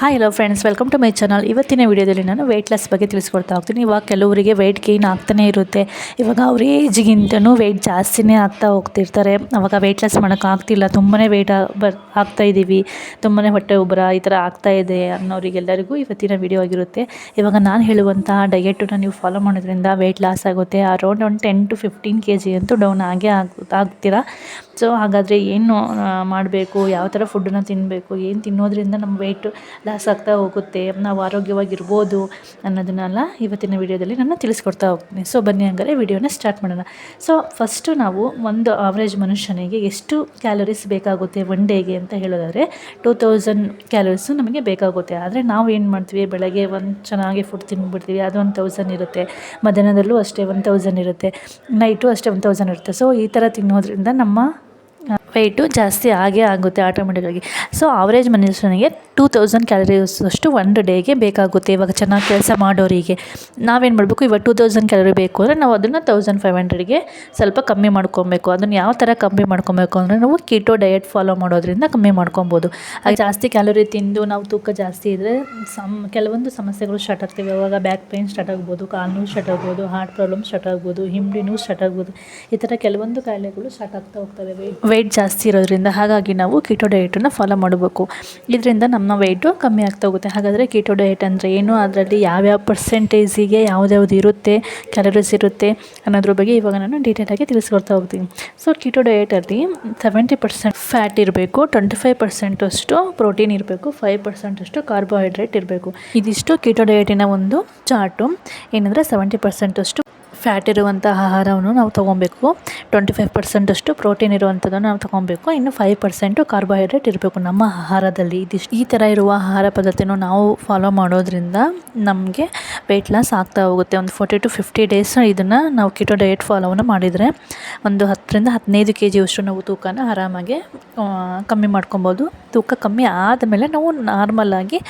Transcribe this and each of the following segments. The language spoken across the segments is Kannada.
Hi hello friends, welcome to my channel. ಇವತ್ತಿನ ವಿಡಿಯೋದಲ್ಲಿ ನಾನು ವೆಯ್ಟ್ ಲಾಸ್ ಬಗ್ಗೆ ತಿಳಿಸ್ಕೊಡ್ತಾ ಹೋಗ್ತೀನಿ. ಇವಾಗ ಕೆಲವರಿಗೆ ವೆಯ್ಟ್ ಗೇನ್ ಆಗ್ತಾನೆ ಇರುತ್ತೆ. ಇವಾಗ ಅವ್ರ ಏಜ್ಗಿಂತನೂ ವೆಯ್ಟ್ ಜಾಸ್ತಿನೇ ಆಗ್ತಾ ಹೋಗ್ತಿರ್ತಾರೆ. ಅವಾಗ ವೆಯ್ಟ್ ಲಾಸ್ ಮಾಡೋಕ್ಕಾಗ್ತಿಲ್ಲ, ತುಂಬಾ ವೆಯ್ಟ್ ಆಗ್ತಾಯಿದ್ದೀವಿ, ತುಂಬಾ ಹೊಟ್ಟೆ ಉಬ್ಬರ ಈ ಥರ ಆಗ್ತಾಯಿದೆ ಅನ್ನೋರಿಗೆಲ್ಲರಿಗೂ ಇವತ್ತಿನ ವಿಡಿಯೋ ಆಗಿರುತ್ತೆ. ಇವಾಗ ನಾನು ಹೇಳುವಂತಹ ಡಯೆಟನ್ನು ನೀವು ಫಾಲೋ ಮಾಡೋದ್ರಿಂದ ವೆಯ್ಟ್ ಲಾಸ್ ಆಗುತ್ತೆ. ಅರೌಂಡ್ ಒಂದು 10 to 15 kg ಅಂತೂ ಡೌನ್ ಆಗ್ತೀರಾ. ಸೊ ಹಾಗಾದರೆ ಏನು ಮಾಡಬೇಕು, ಯಾವ ಥರ ಫುಡ್ಡನ್ನು ತಿನ್ನಬೇಕು, ಏನು ತಿನ್ನೋದ್ರಿಂದ ನಮ್ಮ ವೆಯ್ಟು ಲಾಸ್ ಆಗ್ತಾ ಹೋಗುತ್ತೆ, ನಾವು ಆರೋಗ್ಯವಾಗಿರ್ಬೋದು ಅನ್ನೋದನ್ನೆಲ್ಲ ಇವತ್ತಿನ ವಿಡಿಯೋದಲ್ಲಿ ನಾನು ತಿಳಿಸ್ಕೊಡ್ತಾ ಹೋಗ್ತೀನಿ. ಸೊ ಬನ್ನಿ ಹಂಗಾರೆ ವಿಡಿಯೋನ ಸ್ಟಾರ್ಟ್ ಮಾಡೋಣ. ಸೊ ಫಸ್ಟು ನಾವು ಒಂದು ಆವ್ರೇಜ್ ಮನುಷ್ಯನಿಗೆ ಎಷ್ಟು ಕ್ಯಾಲರೀಸ್ ಬೇಕಾಗುತ್ತೆ ಒನ್ ಡೇಗೆ ಅಂತ ಹೇಳೋದಾದರೆ 2000 ಕ್ಯಾಲರೀಸು ನಮಗೆ ಬೇಕಾಗುತ್ತೆ. ಆದರೆ ನಾವು ಏನು ಮಾಡ್ತೀವಿ, ಬೆಳಗ್ಗೆ ಒಂದು ಚೆನ್ನಾಗಿ ಫುಡ್ ತಿಂದುಬಿಡ್ತೀವಿ, ಅದು 1000 ಇರುತ್ತೆ. ಮಧ್ಯಾಹ್ನದಲ್ಲೂ ಅಷ್ಟೇ 1000 ಇರುತ್ತೆ, ನೈಟು ಅಷ್ಟೇ 1000 ಇರುತ್ತೆ. ಸೊ ಈ ಥರ ತಿನ್ನೋದ್ರಿಂದ ನಮ್ಮ ವೆಯ್ಟು ಜಾಸ್ತಿ ಆಗೇ ಆಗುತ್ತೆ ಆಟೋಮೆಟಿಕ್ಕಾಗಿ. ಸೊ ಆವ್ರೇಜ್ ಮನುಷ್ಯನಿಗೆ 2000 ಕ್ಯಾಲರೀಸ್ ಅಷ್ಟು ಒಂದು ಡೇಗೆ ಬೇಕಾಗುತ್ತೆ. ಇವಾಗ ಚೆನ್ನಾಗಿ ಕೆಲಸ ಮಾಡೋರಿಗೆ ನಾವೇನು ಮಾಡಬೇಕು, ಇವಾಗ 2000 ಕ್ಯಾಲರಿ ಬೇಕು ಅಂದರೆ ನಾವು ಅದನ್ನು 1500ಗೆ ಸ್ವಲ್ಪ ಕಮ್ಮಿ ಮಾಡ್ಕೊಬೇಕು. ಅದನ್ನು ಯಾವ ಥರ ಕಮ್ಮಿ ಮಾಡ್ಕೊಬೇಕು ಅಂದರೆ ನಾವು ಕೀಟೋ ಡಯಟ್ ಫಾಲೋ ಮಾಡೋದ್ರಿಂದ ಕಮ್ಮಿ ಮಾಡ್ಕೊಬೋದು. ಅದು ಜಾಸ್ತಿ ಕ್ಯಾಲರಿ ತಿಂದು ನಾವು ತೂಕ ಜಾಸ್ತಿ ಇದ್ದರೆ ಕೆಲವೊಂದು ಸಮಸ್ಯೆಗಳು ಸ್ಟಾರ್ಟ್ ಆಗ್ತವೆ. ಇವಾಗ ಬ್ಯಾಕ್ ಪೇಯ್ನ್ ಸ್ಟಾರ್ಟ್ ಆಗ್ಬೋದು, ಕಾಲು ನೋವು ಸ್ಟಾರ್ಟ್ ಆಗ್ಬೋದು, ಹಾರ್ಟ್ ಪ್ರಾಬ್ಲಮ್ ಸ್ಟಾರ್ಟ್ ಆಗ್ಬೋದು, ಹಿಂಡಿ ನೋವು ಸ್ಟಾರ್ಟ್ ಆಗ್ಬೋದು. ಈ ಥರ ಕೆಲವೊಂದು ಕಾಯಿಲೆಗಳು ಸ್ಟಾರ್ಟ್ ಆಗ್ತಾ ಹೋಗ್ತವೆ ವೆಯ್ಟ್ ಜಾಸ್ತಿ ಇರೋದ್ರಿಂದ. ಹಾಗಾಗಿ ನಾವು ಕೀಟೋ ಡಯಟನ್ನು ಫಾಲೋ ಮಾಡಬೇಕು. ಇದರಿಂದ ನಮ್ಮ ವೆಯ್ಟು ಕಮ್ಮಿ ಆಗ್ತಾ ಹೋಗುತ್ತೆ. ಹಾಗಾದರೆ ಕೀಟೋ ಡಯಟ್ ಅಂದರೆ ಏನು, ಅದರಲ್ಲಿ ಯಾವ್ಯಾವ ಪರ್ಸೆಂಟೇಜಿಗೆ ಯಾವ್ದು ಇರುತ್ತೆ, ಕ್ಯಾಲರೀಸ್ ಇರುತ್ತೆ ಅನ್ನೋದ್ರ ಬಗ್ಗೆ ಇವಾಗ ನಾನು ಡೀಟೇಲಾಗಿ ತಿಳಿಸ್ಕೊಡ್ತಾ ಹೋಗ್ತೀನಿ. ಸೊ ಕೀಟೋ ಡಯಟಲ್ಲಿ 70% ಫ್ಯಾಟ್ ಇರಬೇಕು, 25% ಅಷ್ಟು ಪ್ರೋಟೀನ್ ಇರಬೇಕು, 5% ಅಷ್ಟು ಕಾರ್ಬೋಹೈಡ್ರೇಟ್ ಇರಬೇಕು. ಇದಿಷ್ಟು ಕೀಟೋ ಡಯಟಿನ ಒಂದು ಚಾರ್ಟು. ಏನಂದರೆ 70% ಅಷ್ಟು ಫ್ಯಾಟ್ ಇರುವಂಥ ಆಹಾರವನ್ನು ನಾವು ತೊಗೊಬೇಕು, 25% ಅಷ್ಟು ಪ್ರೋಟೀನ್ ಇರುವಂಥದ್ದನ್ನು ನಾವು ತೊಗೊಬೇಕು, ಇನ್ನು 5% ಕಾರ್ಬೋಹೈಡ್ರೇಟ್ ಇರಬೇಕು ನಮ್ಮ ಆಹಾರದಲ್ಲಿ. ಈ ಥರ ಇರುವ ಆಹಾರ ಪದ್ಧತಿಯನ್ನು ನಾವು ಫಾಲೋ ಮಾಡೋದ್ರಿಂದ ನಮಗೆ ವೆಯ್ಟ್ ಲಾಸ್ ಆಗ್ತಾ ಹೋಗುತ್ತೆ. ಒಂದು 40 to 50 ಡೇಸ್ ಇದನ್ನು ನಾವು ಕೀಟೋ ಡಯಟ್ ಫಾಲೋವನ್ನು ಮಾಡಿದರೆ ಒಂದು 10ರಿಂದ 15 kg ಅಷ್ಟು ನಾವು ತೂಕನ ಆರಾಮಾಗಿ ಕಮ್ಮಿ ಮಾಡ್ಕೊಬೋದು. ತೂಕ ಕಮ್ಮಿ ಆದಮೇಲೆ ನಾವು ನಾರ್ಮಲಾಗಿ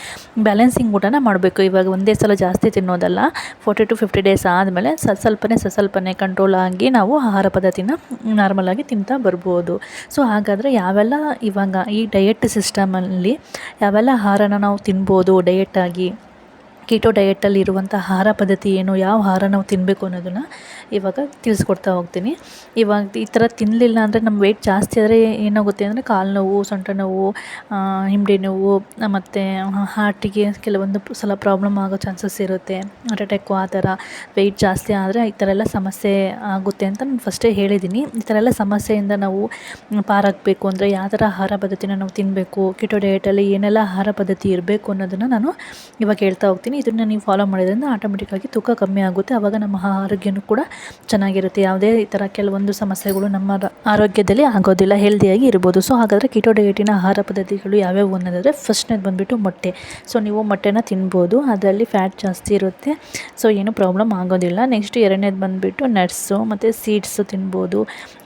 ಬ್ಯಾಲೆನ್ಸಿಂಗ್ ಊಟನ ಮಾಡಬೇಕು. ಇವಾಗ ಒಂದೇ ಸಲ ಜಾಸ್ತಿ ತಿನ್ನೋದಲ್ಲ, 40 to 50 ಡೇಸ್ ಆದಮೇಲೆ ಸ್ವಲ್ಪನೇ ಕಂಟ್ರೋಲ್ ಆಗಿ ನಾವು ಆಹಾರ ಪದ್ಧತಿನ ನಾರ್ಮಲಾಗಿ ತಿಂತಾ ಬರ್ಬೋದು. ಸೊ ಹಾಗಾದರೆ ಯಾವೆಲ್ಲ ಇವಾಗ ಈ ಡಯಟ್ ಸಿಸ್ಟಮಲ್ಲಿ ಯಾವೆಲ್ಲ ಆಹಾರನ ನಾವು ತಿನ್ಬೋದು ಡಯೆಟ್ಟಾಗಿ, ಕೀಟೋ ಡಯೆಟ್ಟಲ್ಲಿ ಇರುವಂಥ ಆಹಾರ ಪದ್ಧತಿ ಏನು, ಯಾವ ಆಹಾರ ನಾವು ತಿನ್ನಬೇಕು ಅನ್ನೋದನ್ನು ಇವಾಗ ತಿಳಿಸ್ಕೊಡ್ತಾ ಹೋಗ್ತೀನಿ. ಇವಾಗ ಈ ಥರ ತಿನ್ನಲಿಲ್ಲ ಅಂದರೆ ನಮ್ಮ ವೆಯ್ಟ್ ಜಾಸ್ತಿ ಆದರೆ ಏನಾಗುತ್ತೆ ಅಂದರೆ ಕಾಲು ನೋವು, ಸೊಂಟ ನೋವು, ಹಿಂಡಿ ನೋವು, ಮತ್ತು ಹಾರ್ಟಿಗೆ ಕೆಲವೊಂದು ಸಲ ಪ್ರಾಬ್ಲಮ್ ಆಗೋ ಚಾನ್ಸಸ್ ಇರುತ್ತೆ, ಹಾರ್ಟ್ ಅಟ್ಯಾಕು. ಆ ಥರ ವೆಯ್ಟ್ ಜಾಸ್ತಿ ಆದರೆ ಈ ಥರ ಎಲ್ಲ ಸಮಸ್ಯೆ ಆಗುತ್ತೆ ಅಂತ ನಾನು ಫಸ್ಟೇ ಹೇಳಿದ್ದೀನಿ. ಈ ಥರ ಎಲ್ಲ ಸಮಸ್ಯೆಯಿಂದ ನಾವು ಪಾರಾಗಬೇಕು ಅಂದರೆ ಯಾವ ಥರ ಆಹಾರ ಪದ್ಧತಿನ ನಾವು ತಿನ್ನಬೇಕು, ಕೀಟೋ ಡಯಟಲ್ಲಿ ಏನೆಲ್ಲ ಆಹಾರ ಪದ್ಧತಿ ಇರಬೇಕು ಅನ್ನೋದನ್ನು ನಾನು ಇವಾಗ ಹೇಳ್ತಾ ಹೋಗ್ತೀನಿ. ಇದನ್ನು ನೀವು ಫಾಲೋ ಮಾಡೋದ್ರಿಂದ ಆಟೋಮೆಟಿಕ್ಕಾಗಿ ತೂಕ ಕಮ್ಮಿ ಆಗುತ್ತೆ. ಆವಾಗ ನಮ್ಮ ಆರೋಗ್ಯನೂ ಕೂಡ ಚೆನ್ನಾಗಿರುತ್ತೆ. ಯಾವುದೇ ಈ ಥರ ಕೆಲವೊಂದು ಸಮಸ್ಯೆಗಳು ನಮ್ಮ ಆರೋಗ್ಯದಲ್ಲಿ ಆಗೋದಿಲ್ಲ, ಹೆಲ್ದಿಯಾಗಿ ಇರ್ಬೋದು. ಸೊ ಹಾಗಾದರೆ ಕೀಟೋ ಡಯಟಿನ ಆಹಾರ ಪದ್ಧತಿಗಳು ಯಾವ್ಯಾವು ಅನ್ನೋದಾದರೆ ಫಸ್ಟ್ನೇದು ಬಂದುಬಿಟ್ಟು ಮೊಟ್ಟೆ. ಸೊ ನೀವು ಮೊಟ್ಟೆನ ತಿನ್ಬೋದು, ಅದರಲ್ಲಿ ಫ್ಯಾಟ್ ಜಾಸ್ತಿ ಇರುತ್ತೆ, ಸೊ ಏನು ಪ್ರಾಬ್ಲಮ್ ಆಗೋದಿಲ್ಲ. ನೆಕ್ಸ್ಟು ಎರಡನೇದು ಬಂದುಬಿಟ್ಟು ನಟ್ಸು ಮತ್ತು ಸೀಡ್ಸು ತಿನ್ಬೋದು.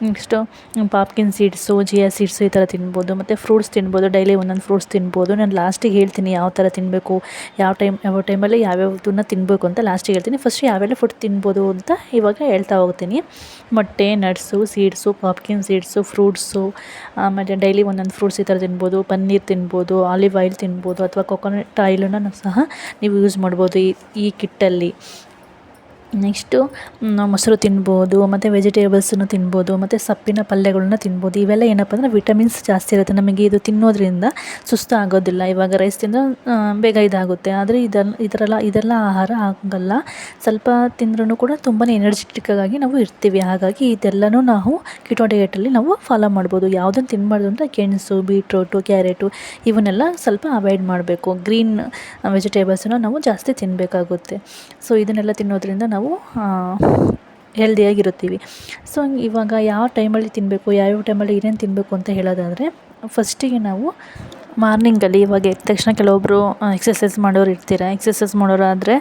ನೆಕ್ಸ್ಟು ಪಾಪ್ಕಿನ್ ಸೀಡ್ಸು, ಜಿಯಾ ಸೀಡ್ಸು ಈ ಥರ ತಿನ್ಬೋದು. ಮತ್ತು ಫ್ರೂಟ್ಸ್ ತಿನ್ಬೋದು, ಡೈಲಿ ಒಂದೊಂದು ಫ್ರೂಟ್ಸ್ ತಿನ್ಬೋದು. ನಾನು ಲಾಸ್ಟಿಗೆ ಹೇಳ್ತೀನಿ ಯಾವ ಥರ ತಿನ್ನಬೇಕು, ಯಾವ ಟೈಮಲ್ಲಿ ಯಾವ್ಯಾವುದನ್ನು ತಿನ್ನಬೇಕು ಅಂತ ಲಾಸ್ಟಿಗೆ ಹೇಳ್ತೀನಿ. ಫಸ್ಟ್ ಯಾವೆಲ್ಲ ಫುಡ್ ತಿನ್ಬೋದು ಅಂತ ಇವಾಗ ಹೇಳ್ತಾ ಹೋಗ್ತೀನಿ. ಮೊಟ್ಟೆ, ನಟ್ಸು, ಸೀಡ್ಸು, ಪಾಪ್ಕಿನ್ ಸೀಡ್ಸು, ಫ್ರೂಟ್ಸು, ಆಮೇಲೆ ಡೈಲಿ ಒಂದೊಂದು ಫ್ರೂಟ್ಸ್ ಈ ಥರ ತಿನ್ಬೋದು. ಪನ್ನೀರ್ ತಿನ್ಬೋದು, ಆಲಿವ್ ಆಯಿಲ್ ತಿನ್ಬೋದು, ಅಥವಾ ಕೊಕೊನಟ್ ಆಯಿಲನ್ನು ಸಹ ನೀವು ಯೂಸ್ ಮಾಡ್ಬೋದು ಈ ಕಿಟ್ಟಲ್ಲಿ. ನೆಕ್ಸ್ಟು ಮೊಸರು ತಿನ್ಬೋದು, ಮತ್ತು ವೆಜಿಟೇಬಲ್ಸನ್ನು ತಿನ್ಬೋದು, ಮತ್ತು ಸೊಪ್ಪಿನ ಪಲ್ಯಗಳನ್ನ ತಿನ್ಬೋದು. ಇವೆಲ್ಲ ಏನಪ್ಪ ಅಂದರೆ ವಿಟಮಿನ್ಸ್ ಜಾಸ್ತಿ ಇರುತ್ತೆ. ನಮಗೆ ಇದು ತಿನ್ನೋದ್ರಿಂದ ಸುಸ್ತು ಆಗೋದಿಲ್ಲ. ಇವಾಗ ರೈಸ್ ತಿಂದು ಬೇಗ ಇದಾಗುತ್ತೆ, ಆದರೆ ಇದೆಲ್ಲ ಆಹಾರ ಆಗಲ್ಲ. ಸ್ವಲ್ಪ ತಿಂದ್ರೂ ಕೂಡ ತುಂಬಾ ಎನರ್ಜೆಟಿಕ್ಕಾಗಿ ನಾವು ಇರ್ತೀವಿ. ಹಾಗಾಗಿ ಇದೆಲ್ಲನೂ ನಾವು ಕೀಟೋ ಡಯಟಲ್ಲಿ ನಾವು ಫಾಲೋ ಮಾಡ್ಬೋದು. ಯಾವುದನ್ನು ತಿನ್ನಬಾರ್ದು ಅಂದರೆ ಗೆಣಸು, ಬೀಟ್ರೋಟು, ಕ್ಯಾರೆಟು ಇವನ್ನೆಲ್ಲ ಸ್ವಲ್ಪ ಅವಾಯ್ಡ್ ಮಾಡಬೇಕು. ಗ್ರೀನ್ ವೆಜಿಟೇಬಲ್ಸನ್ನು ನಾವು ಜಾಸ್ತಿ ತಿನ್ನಬೇಕಾಗುತ್ತೆ. ಸೊ ಇದನ್ನೆಲ್ಲ ತಿನ್ನೋದ್ರಿಂದ ನಾವು ಹೆಲ್ದಿಯಾಗಿರುತ್ತೀವಿ. ಸೊ ಇವಾಗ ಯಾವ ಟೈಮಲ್ಲಿ ತಿನ್ನಬೇಕು, ಯಾವ್ಯಾವ ಟೈಮಲ್ಲಿ ಏನೇನು ತಿನ್ನಬೇಕು ಅಂತ ಹೇಳೋದಾದರೆ, ಫಸ್ಟಿಗೆ ನಾವು ಮಾರ್ನಿಂಗಲ್ಲಿ ಇವಾಗ ಎದ್ದ ತಕ್ಷಣ ಕೆಲವೊಬ್ಬರು ಎಕ್ಸಸೈಸ್ ಮಾಡೋರು ಇರ್ತೀರ. ಎಕ್ಸಸೈಸ್ ಮಾಡೋರಾದರೆ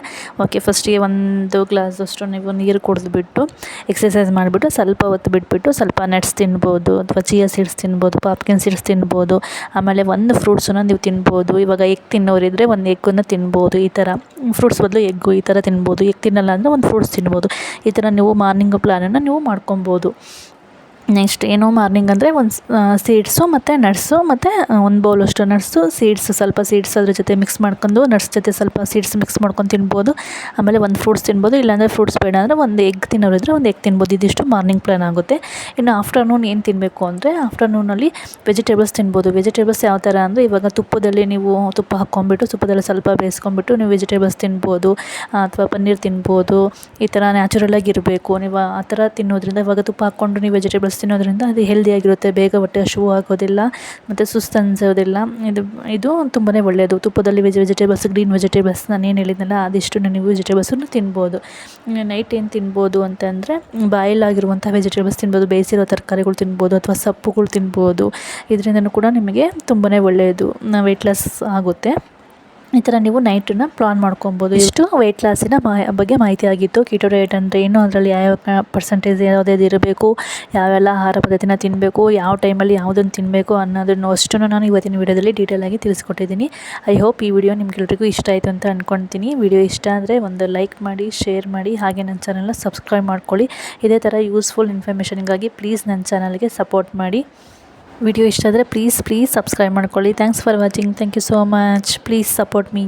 ಓಕೆ, ಫಸ್ಟಿಗೆ 1 ಗ್ಲಾಸಷ್ಟು ನೀವು ನೀರು ಕುಡಿದ್ಬಿಟ್ಟು ಎಕ್ಸಸೈಸ್ ಮಾಡಿಬಿಟ್ಟು ಸ್ವಲ್ಪ ಹೊತ್ತು ಬಿಟ್ಬಿಟ್ಟು ಸ್ವಲ್ಪ ನಟ್ಸ್ ತಿನ್ಬೋದು, ಅಥವಾ ಚಿಯಾ ಸೀಡ್ಸ್ ತಿನ್ಬೋದು, ಪಾಪ್ಕಿನ್ ಸೀಡ್ಸ್ ತಿನ್ಬೋದು. ಆಮೇಲೆ ಒಂದು ಫ್ರೂಟ್ಸನ್ನು ನೀವು ತಿನ್ಬೋದು. ಇವಾಗ ಎಗ್ ತಿನ್ನೋರಿದ್ದರೆ ಒಂದು ಎಗ್ಗನ್ನು ತಿನ್ಬೋದು. ಈ ಥರ ಫ್ರೂಟ್ಸ್ ಬದಲು ಎಗ್ಗು ಈ ಥರ ತಿನ್ಬೋದು. ಎಗ್ ತಿನ್ನಲ್ಲ ಅಂದರೆ ಒಂದು ಫ್ರೂಟ್ಸ್ ತಿನ್ಬೋದು. ಈ ಥರ ನೀವು ಮಾರ್ನಿಂಗ್ ಪ್ಲ್ಯಾನನ್ನು ನೀವು ಮಾಡ್ಕೊಬೋದು. ನೆಕ್ಸ್ಟ್ ಏನು ಮಾರ್ನಿಂಗ್ ಅಂದರೆ ಒಂದು ಸೀಡ್ಸು ಮತ್ತು ನಟ್ಸು ಮತ್ತು ಒಂದು ಬೌಲಷ್ಟು ನಟ್ಸು ಸ್ವಲ್ಪ ಸೀಡ್ಸ್ ಅದ್ರ ಜೊತೆ ಮಿಕ್ಸ್ ಮಾಡ್ಕೊಂಡು ನಟ್ಸ್ ಜೊತೆ ಸ್ವಲ್ಪ ಸೀಡ್ಸ್ ಮಿಕ್ಸ್ ಮಾಡ್ಕೊಂಡು ತಿನ್ಬೋದು. ಆಮೇಲೆ ಒಂದು ಫ್ರೂಟ್ಸ್ ತಿನ್ಬೋದು. ಇಲ್ಲಾಂದರೆ ಫ್ರೂಟ್ಸ್ ಬೇಡ ಅಂದರೆ ಒಂದು ಎಗ್ ತಿನ್ನೋರಿದ್ರೆ ಒಂದು ಎಗ್ ತಿನ್ಬೋದು. ಇದಿಷ್ಟು ಮಾರ್ನಿಂಗ್ ಪ್ಲಾನ್ ಆಗುತ್ತೆ. ಇನ್ನು ಆಫ್ಟರ್ನೂನ್ ಏನು ತಿನ್ನಬೇಕು ಅಂದರೆ ಆಫ್ಟರ್ನೂನಲ್ಲಿ ವೆಜಿಟೇಬಲ್ಸ್ ತಿನ್ಬೋದು. ವೆಜಿಟೇಬಲ್ಸ್ ಯಾವ ಥರ ಅಂದರೆ ಇವಾಗ ತುಪ್ಪದಲ್ಲಿ ನೀವು ತುಪ್ಪ ಹಾಕ್ಕೊಂಬಿಟ್ಟು ತುಪ್ಪದಲ್ಲಿ ಸ್ವಲ್ಪ ಬೇಯಿಸ್ಕೊಂಬಿಟ್ಟು ನೀವು ವೆಜಿಟೇಬಲ್ಸ್ ತಿನ್ಬೋದು, ಅಥವಾ ಪನ್ನೀರ್ ತಿನ್ಬೋದು. ಈ ಥರ ನ್ಯಾಚುರಲಾಗಿ ಇರಬೇಕು ನೀವು ಆ ಥರ ತಿನ್ನೋದ್ರಿಂದ, ಇವಾಗ ತುಪ್ಪ ಹಾಕ್ಕೊಂಡು ನೀವು ವೆಜಿಟೇಬಲ್ಸ್ ತಿನ್ನೋದ್ರಿಂದ ಅದು ಹೆಲ್ದಿಯಾಗಿರುತ್ತೆ. ಬೇಗ ಹೊಟ್ಟೆ ಹಸಿವು ಆಗೋದಿಲ್ಲ ಮತ್ತು ಸುಸ್ತು ಅನಿಸೋದಿಲ್ಲ. ಇದು ತುಂಬಾ ಒಳ್ಳೆಯದು. ತುಪ್ಪದಲ್ಲಿ ವೆಜಿಟೇಬಲ್ಸ್, ಗ್ರೀನ್ ವೆಜಿಟೇಬಲ್ಸ್ ನಾನೇನು ಹೇಳಿದ್ನಲ್ಲ ಅದಿಷ್ಟು ನೀವು ವೆಜಿಟೇಬಲ್ಸನ್ನು ತಿನ್ಬೋದು. ನೈಟ್ ಏನು ತಿನ್ಬೋದು ಅಂತಂದರೆ ಬಾಯ್ಲ್ ಆಗಿರುವಂಥ ವೆಜಿಟೇಬಲ್ಸ್ ತಿನ್ಬೋದು, ಬೇಯಿಸಿರೋ ತರಕಾರಿಗಳು ತಿನ್ಬೋದು, ಅಥವಾ ಸೊಪ್ಪುಗಳು ತಿನ್ಬೋದು. ಇದರಿಂದನೂ ಕೂಡ ನಿಮಗೆ ತುಂಬಾ ಒಳ್ಳೆಯದು, ವೆಯ್ಟ್ ಲಾಸ್ ಆಗುತ್ತೆ. ಈ ಥರ ನೀವು ನೈಟನ್ನು ಪ್ಲಾನ್ ಮಾಡ್ಕೊಬೋದು. ಇಷ್ಟು ವೆಯ್ಟ್ ಲಾಸಿನ ಬಗ್ಗೆ ಮಾಹಿತಿ ಆಗಿತ್ತು. ಕೀಟೋ ಡಯಟ್ ಅಂದರೆ ಏನು, ಅದರಲ್ಲಿ ಯಾವ ಪರ್ಸೆಂಟೇಜ್ ಯಾವುದ್ಯಾವ್ದು ಇರಬೇಕು, ಯಾವೆಲ್ಲ ಆಹಾರ ಪದ್ಧತಿನ ತಿನ್ನಬೇಕು, ಯಾವ ಟೈಮಲ್ಲಿ ಯಾವುದನ್ನು ತಿನ್ನಬೇಕು ಅನ್ನೋದನ್ನು ಅಷ್ಟನ್ನು ನಾನು ಇವತ್ತಿನ ವೀಡಿಯೋದಲ್ಲಿ ಡೀಟೇಲಾಗಿ ತಿಳಿಸ್ಕೊಟ್ಟಿದ್ದೀನಿ. ಐ ಹೋಪ್ ಈ ವಿಡಿಯೋ ನಿಮ್ಗೆಲ್ರಿಗೂ ಇಷ್ಟ ಆಯಿತು ಅಂತ ಅಂದ್ಕೊಳ್ತೀನಿ. ವಿಡಿಯೋ ಇಷ್ಟ ಅಂದರೆ ಒಂದು ಲೈಕ್ ಮಾಡಿ, ಶೇರ್ ಮಾಡಿ, ಹಾಗೆ ನನ್ನ ಚಾನಲ್ನ ಸಬ್ಸ್ಕ್ರೈಬ್ ಮಾಡ್ಕೊಳ್ಳಿ. ಇದೇ ಥರ ಯೂಸ್ಫುಲ್ ಇನ್ಫಾರ್ಮೇಷನ್ಗಾಗಿ ಪ್ಲೀಸ್ ನನ್ನ ಚಾನಲ್ಗೆ ಸಪೋರ್ಟ್ ಮಾಡಿ. ವಿಡಿಯೋ ಇಷ್ಟ ಆದರೆ ಪ್ಲೀಸ್ ಸಬ್ಸ್ಕ್ರೈಬ್ ಮಾಡ್ಕೊಳ್ಳಿ. Thanks for watching. Thank you so much. Please support me.